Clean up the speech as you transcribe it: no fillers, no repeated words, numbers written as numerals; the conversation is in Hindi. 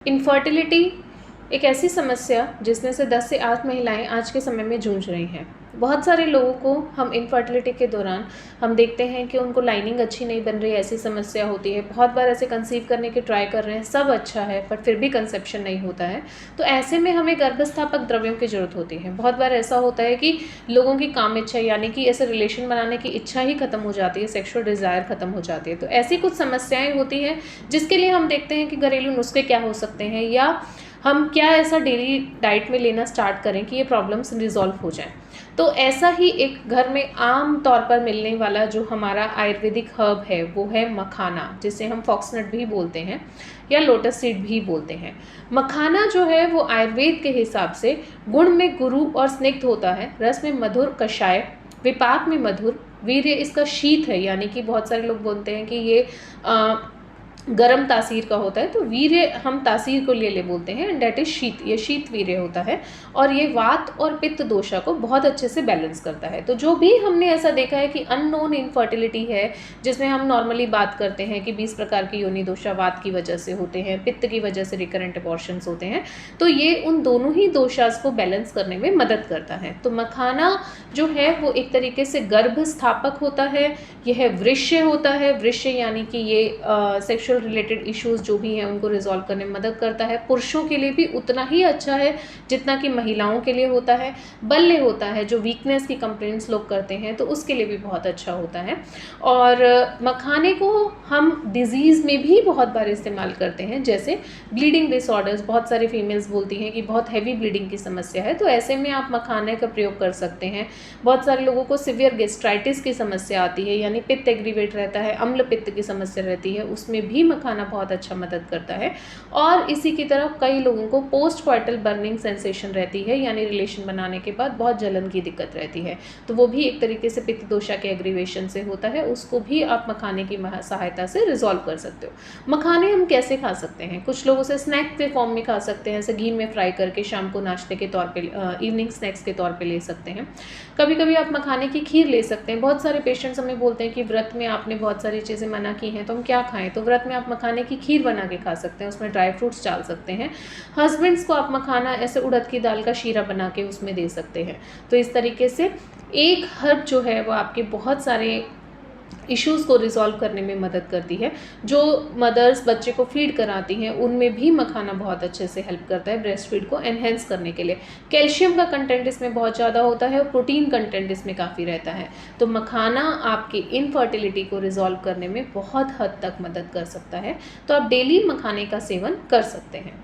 इनफर्टिलिटी एक ऐसी समस्या जिसमें से 10 से 8 महिलाएं आज के समय में जूझ रही हैं। बहुत सारे लोगों को हम इनफर्टिलिटी के दौरान हम देखते हैं कि उनको लाइनिंग अच्छी नहीं बन रही है, ऐसी समस्या होती है। बहुत बार ऐसे कंसीव करने की ट्राई कर रहे हैं, सब अच्छा है पर फिर भी कंसेप्शन नहीं होता है। तो ऐसे में हमें गर्भस्थापक द्रव्यों की ज़रूरत होती है। बहुत बार ऐसा होता है कि लोगों की काम इच्छा यानी कि ऐसे रिलेशन बनाने की इच्छा ही खत्म हो जाती है, सेक्सुअल डिज़ायर खत्म हो जाती है। तो ऐसी कुछ समस्याएँ होती हैं जिसके लिए हम देखते हैं कि घरेलू नुस्खे क्या हो सकते हैं या हम क्या ऐसा डेली डाइट में लेना स्टार्ट करें कि ये प्रॉब्लम्स रिजॉल्व हो जाएं। तो ऐसा ही एक घर में आम तौर पर मिलने वाला जो हमारा आयुर्वेदिक हर्ब है वो है मखाना, जिसे हम फॉक्सनट भी बोलते हैं या लोटस सीड भी बोलते हैं। मखाना जो है वो आयुर्वेद के हिसाब से गुण में गुरु और स्निग्ध होता है, रस में मधुर कषाय, विपाक में मधुर, वीर्य इसका शीत है, यानी कि बहुत सारे लोग बोलते हैं कि ये गरम तासीर का होता है, तो वीर्य हम तासीर को ले बोलते हैं, एंड डेट इज शीत, ये शीत वीर्य होता है और ये वात और पित्त दोषा को बहुत अच्छे से बैलेंस करता है। तो जो भी हमने ऐसा देखा है कि अननोन इनफर्टिलिटी है, जिसमें हम नॉर्मली बात करते हैं कि 20 प्रकार की योनि दोषा वात की वजह से होते हैं, पित्त की वजह से रिकरेंट अबॉर्शंस होते हैं, तो ये उन दोनों ही दोषास को बैलेंस करने में मदद करता है। तो मखाना जो है वो एक तरीके से गर्भ स्थापक होता है, यह वृश्य होता है, वृश्य यानी कि ये सेक्सुअल रिलेटेड इश्यूज जो भी हैं उनको रिजॉल्व करने में मदद करता है। पुरुषों के लिए भी उतना ही अच्छा है जितना कि महिलाओं के लिए होता है। बल्ले होता है, जो वीकनेस की कंप्लेंट्स लोग करते हैं तो उसके लिए भी बहुत अच्छा होता है। और मखाने को हम डिजीज़ में भी बहुत बार इस्तेमाल करते हैं, जैसे ब्लीडिंग डिसऑर्डर्स, बहुत सारी फीमेल्स बोलती हैं कि बहुत हैवी ब्लीडिंग की समस्या है, तो ऐसे में आप मखाने का प्रयोग कर सकते हैं। बहुत सारे लोगों को सिवियर गैस्ट्राइटिस की समस्या आती है, यानी पित्त एग्रीवेट रहता है, अम्ल पित्त की समस्या रहती है, उसमें भी मखाना बहुत अच्छा मदद करता है। और इसी की तरफ कई लोगों को पोस्ट क्वार्टल बर्निंग सेंसेशन रहती है, यानी रिलेशन बनाने के बाद बहुत जलन की दिक्कत रहती है, तो वो भी एक तरीके से पित्त दोषा के एग्रीवेशन से होता है, उसको भी आप मखाने की सहायता से रिजॉल्व कर सकते हो। मखाने हम कैसे खा सकते हैं? कुछ लोग उसे स्नैक के फॉर्म में खा सकते हैं, ऐसे घी में फ्राई करके शाम को नाश्ते के तौर पे, इवनिंग स्नैक्स के तौर पे ले सकते हैं। कभी कभी आप मखाने की खीर ले सकते हैं। बहुत सारे पेशेंट्स हमें बोलते हैं कि व्रत में आपने बहुत सारी चीज़ें मना की हैं तो हम क्या खाएं, तो व्रत में आप मखाने की खीर बना के खा सकते हैं, उसमें ड्राई फ्रूट्स डाल सकते हैं। हस्बैंड्स को आप मखाना ऐसे उड़द की दाल का शीरा बना के उसमें दे सकते हैं। तो इस तरीके से एक हर्ब जो है वो आपके बहुत सारे इश्यूज़ को रिजॉल्व करने में मदद करती है। जो मदर्स बच्चे को फीड कराती हैं उनमें भी मखाना बहुत अच्छे से हेल्प करता है ब्रेस्ट फीड को एनहेंस करने के लिए। कैल्शियम का कंटेंट इसमें बहुत ज़्यादा होता है और प्रोटीन कंटेंट इसमें काफ़ी रहता है। तो मखाना आपकी इनफर्टिलिटी को रिजॉल्व करने में बहुत हद तक मदद कर सकता है। तो आप डेली मखाने का सेवन कर सकते हैं।